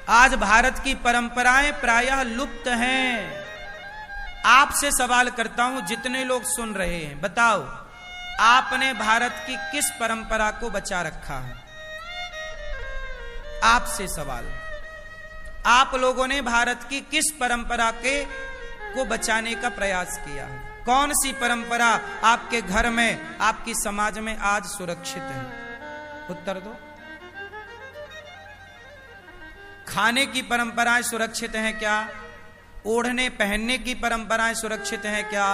आज भारत की परंपराएं प्रायः लुप्त हैं। आपसे सवाल करता हूं, जितने लोग सुन रहे हैं, बताओ आपने भारत की किस परंपरा को बचा रखा है? आपसे सवाल, आप लोगों ने भारत की किस परंपरा को बचाने का प्रयास किया है? कौन सी परंपरा आपके घर में, आपकी समाज में आज सुरक्षित है? उत्तर दो। खाने की परंपराएं सुरक्षित हैं क्या? ओढ़ने पहनने की परंपराएं सुरक्षित हैं क्या?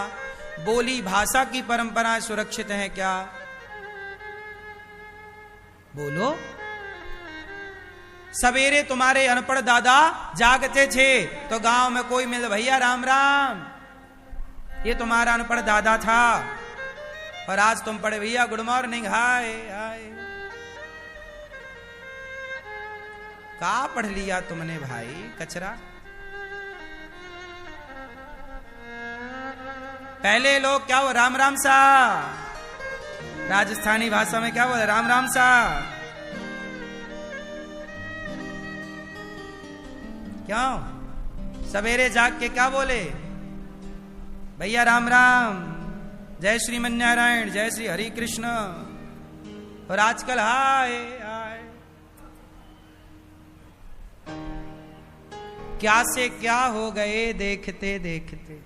बोली भाषा की परंपराएं सुरक्षित हैं क्या? बोलो। सवेरे तुम्हारे अनपढ़ दादा जागते थे तो गांव में कोई मिल, भैया राम राम, ये तुम्हारा अनपढ़ दादा था। और आज तुम पढ़े, भैया गुड मॉर्निंग, हाय हाय। का पढ़ लिया तुमने भाई, कचरा। पहले लोग क्या हो, राम राम सा, राजस्थानी भाषा में क्या बोले, राम राम सा। क्यों? सवेरे जाग के क्या बोले, भैया राम राम, जय श्रीमन नारायण, जय श्री हरि कृष्ण। और आजकल हाय हाय। क्या से क्या हो गए देखते देखते।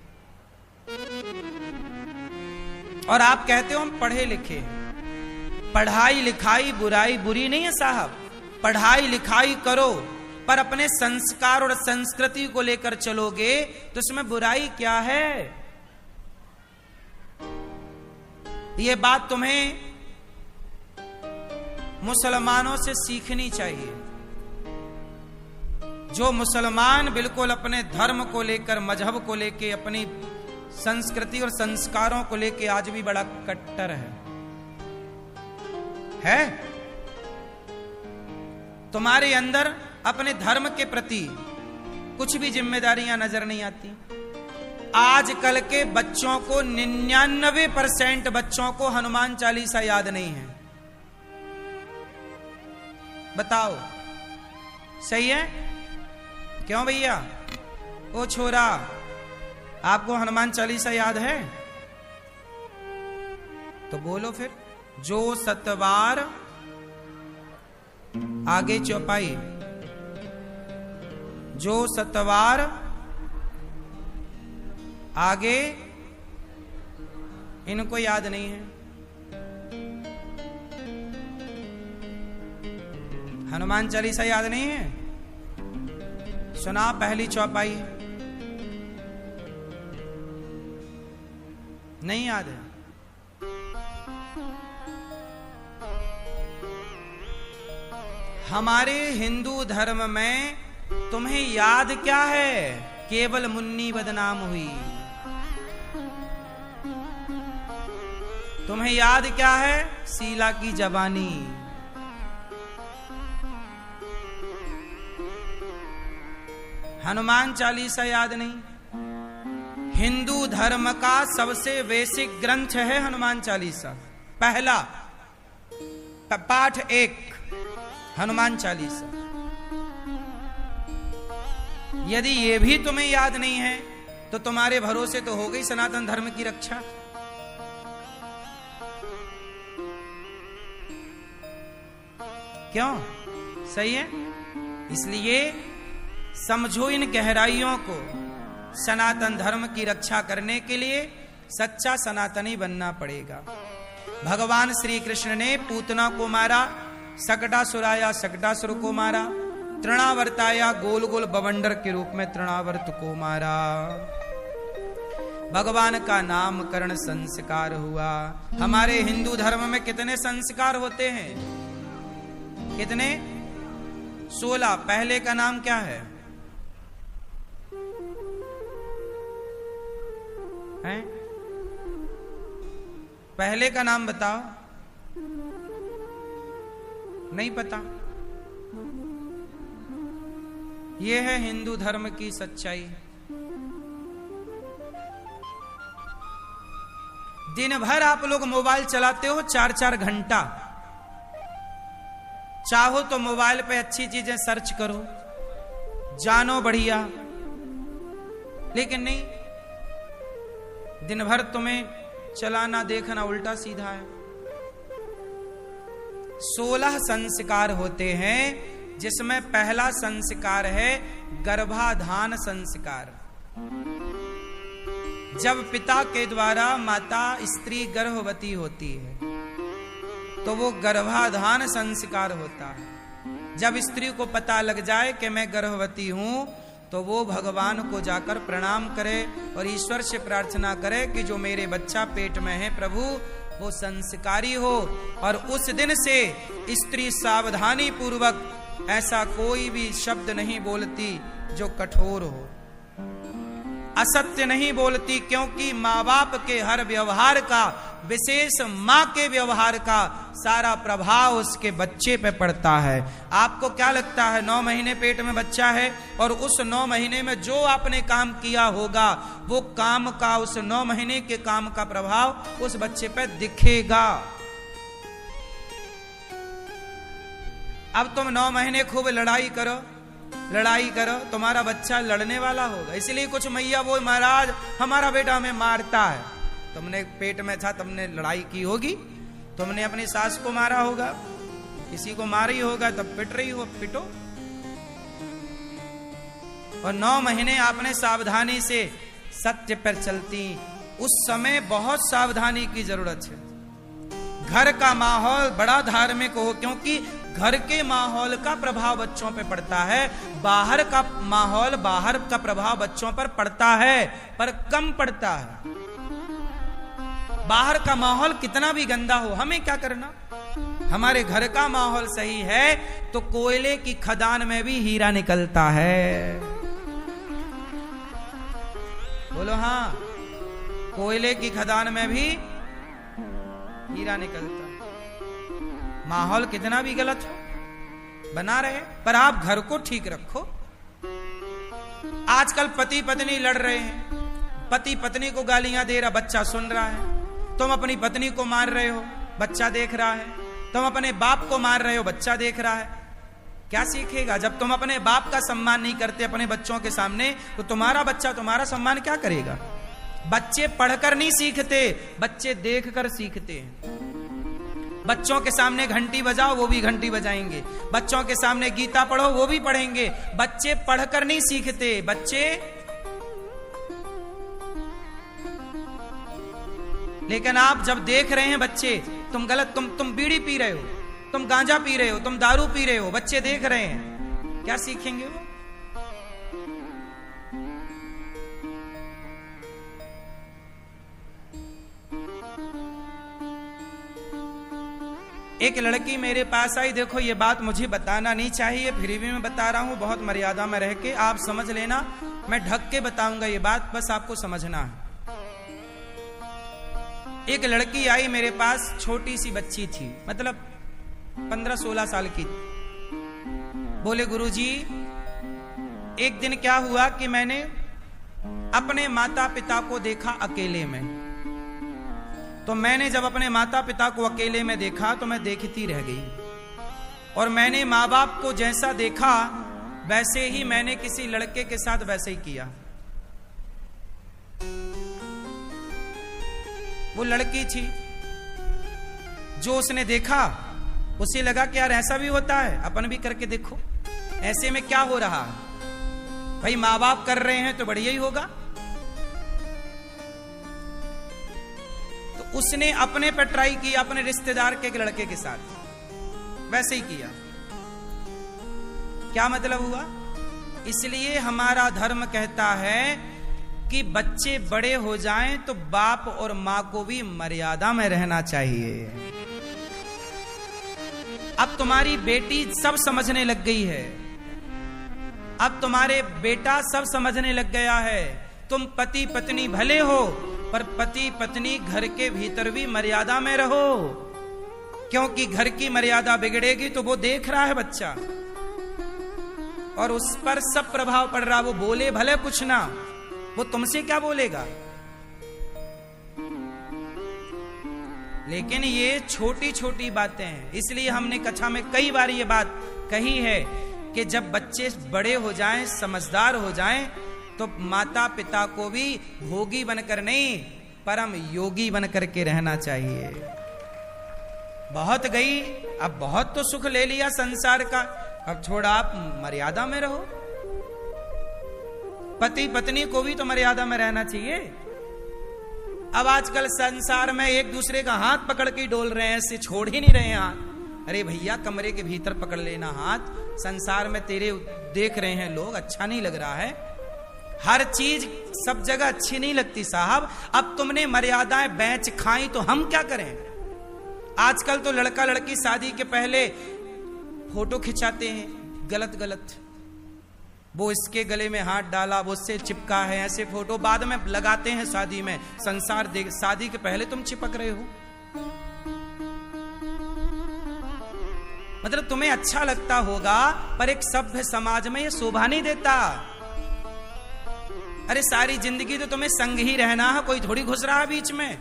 और आप कहते हो हम पढ़े लिखे। पढ़ाई लिखाई बुराई बुरी नहीं है साहब, पढ़ाई लिखाई करो, पर अपने संस्कार और संस्कृति को लेकर चलोगे तो इसमें बुराई क्या है? ये बात तुम्हें मुसलमानों से सीखनी चाहिए। जो मुसलमान बिल्कुल अपने धर्म को लेकर, मजहब को लेकर, अपनी संस्कृति और संस्कारों को लेकर आज भी बड़ा कट्टर है? तुम्हारे अंदर अपने धर्म के प्रति कुछ भी जिम्मेदारियां नजर नहीं आती। आजकल के बच्चों को 99% बच्चों को हनुमान चालीसा याद नहीं है। बताओ, सही है? क्यों भैया? ओ छोरा, आपको हनुमान चालीसा याद है? तो बोलो फिर। जो सतवार, आगे चौपाई, जो सतवार, आगे, इनको याद नहीं है। हनुमान चालीसा याद नहीं है? सुना पहली चौपाई? नहीं याद है? हमारे हिंदू धर्म में तुम्हें याद क्या है? केवल मुन्नी बदनाम हुई। तुम्हें याद क्या है? शीला की जवानी। हनुमान चालीसा याद नहीं? हिंदू धर्म का सबसे बेसिक ग्रंथ है हनुमान चालीसा। पहला पाठ 1 हनुमान चालीसा। यदि ये भी तुम्हें याद नहीं है तो तुम्हारे भरोसे तो हो गई सनातन धर्म की रक्षा। क्यों? सही है? इसलिए समझो इन गहराइयों को। सनातन धर्म की रक्षा करने के लिए सच्चा सनातनी बनना पड़ेगा। भगवान श्री कृष्ण ने पूतना को मारा, सकटासुराया सकटासुर को मारा, तृणावर्ताया गोल गोल बवंडर के रूप में तृणावर्त को मारा। भगवान का नामकरण संस्कार हुआ। हमारे हिंदू धर्म में कितने संस्कार होते हैं? कितने? 16। पहले का नाम क्या है? हैं? पहले का नाम बताओ। नहीं पता? यह है हिंदू धर्म की सच्चाई। दिन भर आप लोग मोबाइल चलाते हो 4-4 घंटा। चाहो तो मोबाइल पे अच्छी चीजें सर्च करो, जानो बढ़िया, लेकिन नहीं, दिन भर तुम्हें चलाना देखना उल्टा सीधा है। 16 संस्कार होते हैं, जिसमें पहला संस्कार है गर्भाधान संस्कार। जब पिता के द्वारा माता स्त्री गर्भवती होती है तो वो गर्भाधान संस्कार होता है। जब स्त्री को पता लग जाए कि मैं गर्भवती हूं तो वो भगवान को जाकर प्रणाम करे और ईश्वर से प्रार्थना करे कि जो मेरे बच्चा पेट में है प्रभु वो संस्कारी हो। और उस दिन से स्त्री सावधानी पूर्वक ऐसा कोई भी शब्द नहीं बोलती जो कठोर हो, असत्य नहीं बोलती, क्योंकि माँ बाप के हर व्यवहार का, विशेष माँ के व्यवहार का सारा प्रभाव उसके बच्चे पे पड़ता है। आपको क्या लगता है 9 महीने पेट में बच्चा है और उस 9 महीने में जो आपने काम किया होगा वो काम का, उस 9 महीने के काम का प्रभाव उस बच्चे पे दिखेगा। अब तुम 9 महीने खूब लड़ाई करो, तुम्हारा बच्चा लड़ने वाला होगा। इसलिए कुछ मैया वो महाराज हमारा बेटा हमें मारता है। तुमने पेट में था, तुमने लड़ाई की होगी, तुमने अपनी सास को मारा होगा, किसी को मारा ही होगा, तब पिट रही हो, पिटो। और 9 महीने आपने सावधानी से सत्य पर चलती, उस समय बहुत सावधानी की जरूरत है। घर का माहौल बड़ा धार्मिक हो, क्योंकि घर के माहौल का प्रभाव बच्चों पे पड़ता है। बाहर का माहौल, बाहर का प्रभाव बच्चों पर पड़ता है पर कम पड़ता है। बाहर का माहौल कितना भी गंदा हो, हमें क्या करना। हमारे घर का माहौल सही है तो कोयले की खदान में भी हीरा निकलता है। बोलो हाँ, कोयले की खदान में भी हीरा निकलता है। माहौल कितना भी गलत हो बना रहे, पर आप घर को ठीक रखो। आजकल पति पत्नी लड़ रहे हैं, पति पत्नी को गालियां दे रहा, बच्चा सुन रहा है। तुम अपनी पत्नी को मार रहे हो, बच्चा देख रहा है। तुम अपने बाप को मार रहे हो, बच्चा देख रहा है। क्या सीखेगा? जब तुम अपने बाप का सम्मान नहीं करते अपने बच्चों के सामने, तो तुम्हारा बच्चा तुम्हारा सम्मान क्या करेगा? बच्चे पढ़कर नहीं सीखते, बच्चे देखकर सीखते हैं। बच्चों के सामने घंटी बजाओ, वो भी घंटी बजाएंगे। बच्चों के सामने गीता पढ़ो, वो भी पढ़ेंगे। बच्चे पढ़कर नहीं सीखते, बच्चे। लेकिन आप जब देख रहे हैं बच्चे, तुम गलत, तुम बीड़ी पी रहे हो, तुम गांजा पी रहे हो, तुम दारू पी रहे हो, बच्चे देख रहे हैं, क्या सीखेंगे वो? एक लड़की मेरे पास आई, देखो ये बात मुझे बताना नहीं चाहिए, फिर भी मैं बता रहा हूं, बहुत मर्यादा में रह के, आप समझ लेना। मैं ढक के बताऊंगा ये बात, बस आपको समझना है। एक लड़की आई मेरे पास, छोटी सी बच्ची थी, मतलब 15-16 साल की। बोले गुरुजी, एक दिन क्या हुआ कि मैंने अपने माता पिता को देखा अकेले में। तो मैंने जब अपने माता पिता को अकेले में देखा तो मैं देखती रह गई। और मैंने माँ बाप को जैसा देखा वैसे ही मैंने किसी लड़के के साथ वैसे ही किया। वो लड़की थी, जो उसने देखा उसे लगा कि यार ऐसा भी होता है, अपन भी करके देखो, ऐसे में क्या हो रहा है। भाई माँ बाप कर रहे हैं तो बढ़िया ही होगा। उसने अपने पर ट्राई किया, अपने रिश्तेदार के एक लड़के के साथ वैसे ही किया। क्या मतलब हुआ? इसलिए हमारा धर्म कहता है कि बच्चे बड़े हो जाएं तो बाप और मां को भी मर्यादा में रहना चाहिए। अब तुम्हारी बेटी सब समझने लग गई है, अब तुम्हारे बेटा सब समझने लग गया है। तुम पति पत्नी भले हो, पर पति पत्नी घर के भीतर भी मर्यादा में रहो, क्योंकि घर की मर्यादा बिगड़ेगी तो वो देख रहा है बच्चा और उस पर सब प्रभाव पड़ रहा। वो बोले भले कुछ ना, वो तुमसे क्या बोलेगा। लेकिन ये छोटी छोटी बातें हैं, इसलिए हमने कक्षा में कई बार ये बात कही है कि जब बच्चे बड़े हो जाएं, समझदार हो जाएं, तो माता पिता को भी भोगी बनकर नहीं, परम योगी बनकर के रहना चाहिए। बहुत गई, अब बहुत तो सुख ले लिया संसार का, अब थोड़ा आप मर्यादा में रहो। पति पत्नी को भी तो मर्यादा में रहना चाहिए। अब आजकल संसार में एक दूसरे का हाथ पकड़ के डोल रहे हैं, ऐसे छोड़ ही नहीं रहे हैं हाथ। अरे भैया, कमरे के भीतर पकड़ लेना हाथ। संसार में तेरे देख रहे हैं लोग, अच्छा नहीं लग रहा है। हर चीज सब जगह अच्छी नहीं लगती साहब। अब तुमने मर्यादाएं बेच खाई तो हम क्या करें। आजकल तो लड़का लड़की शादी के पहले फोटो खिंचाते हैं, गलत गलत। वो इसके गले में हाथ डाला, वो उससे चिपका है, ऐसे फोटो बाद में लगाते हैं शादी में। संसार देख, शादी के पहले तुम चिपक रहे हो। मतलब तुम्हें अच्छा लगता होगा, पर एक सभ्य समाज में ये शोभा नहीं देता। अरे सारी जिंदगी तो तुम्हें संग ही रहना है, कोई थोड़ी घुस रहा है बीच में।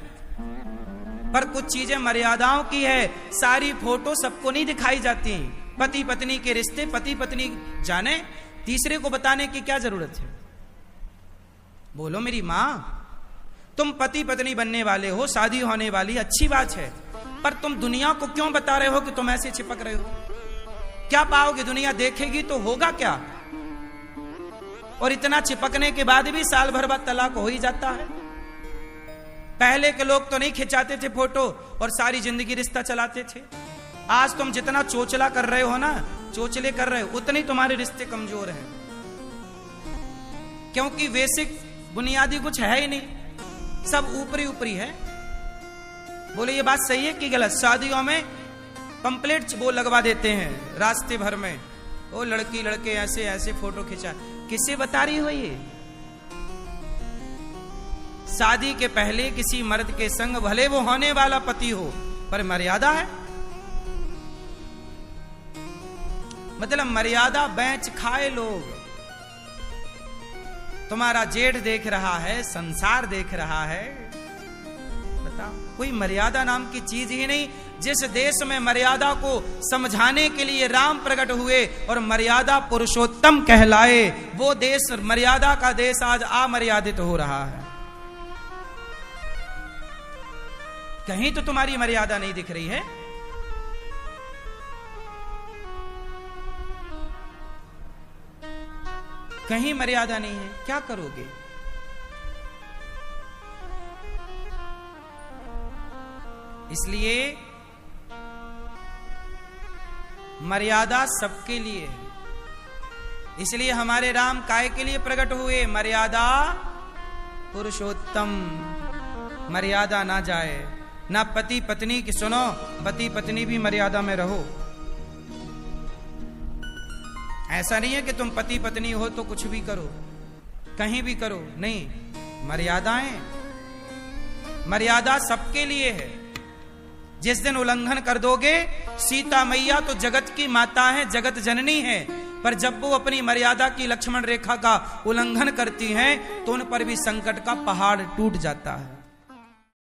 पर कुछ चीजें मर्यादाओं की है। सारी फोटो सबको नहीं दिखाई जाती। पति पत्नी के रिश्ते पति पत्नी जाने, तीसरे को बताने की क्या जरूरत है। बोलो मेरी मां, तुम पति पत्नी बनने वाले हो, शादी होने वाली, अच्छी बात है, पर तुम दुनिया को क्यों बता रहे हो कि तुम ऐसे चिपक रहे हो। क्या पाओगे, दुनिया देखेगी तो होगा क्या। और इतना चिपकने के बाद भी साल भर बाद तलाक हो ही जाता है। पहले के लोग तो नहीं खिंचाते थे फोटो और सारी जिंदगी रिश्ता चलाते थे। आज तुम जितना चोचला कर रहे हो ना, चोचले कर रहे हो, उतने तुम्हारे रिश्ते कमजोर हैं। क्योंकि बेसिक बुनियादी कुछ है ही नहीं, सब ऊपरी ऊपरी है। बोले ये बात सही है कि गलत। शादियों में पंपलेट वो लगवा देते हैं रास्ते भर में, वो लड़की लड़के ऐसे ऐसे फोटो खिंचा। किसे बता रही हो ये। शादी के पहले किसी मर्द के संग भले वो होने वाला पति हो, पर मर्यादा है। मतलब मर्यादा बेच खाए लोग। तुम्हारा जेठ देख रहा है, संसार देख रहा है, बताओ कोई मर्यादा नाम की चीज ही नहीं। जिस देश में मर्यादा को समझाने के लिए राम प्रकट हुए और मर्यादा पुरुषोत्तम कहलाए, वो देश, मर्यादा का देश आज अमर्यादित हो रहा है। कहीं तो तुम्हारी मर्यादा नहीं दिख रही है। कहीं मर्यादा नहीं है, क्या करोगे। इसलिए मर्यादा सबके लिए है। इसलिए हमारे राम काय के लिए प्रकट हुए, मर्यादा पुरुषोत्तम। मर्यादा ना जाए, ना पति पत्नी की। सुनो, पति पत्नी भी मर्यादा में रहो। ऐसा नहीं है कि तुम पति पत्नी हो तो कुछ भी करो, कहीं भी करो, नहीं। मर्यादाएं, मर्यादा सबके लिए है। जिस दिन उल्लंघन कर दोगे, सीता मैया तो जगत की माता है, जगत जननी है, पर जब वो अपनी मर्यादा की लक्ष्मण रेखा का उल्लंघन करती हैं, तो उन पर भी संकट का पहाड़ टूट जाता है।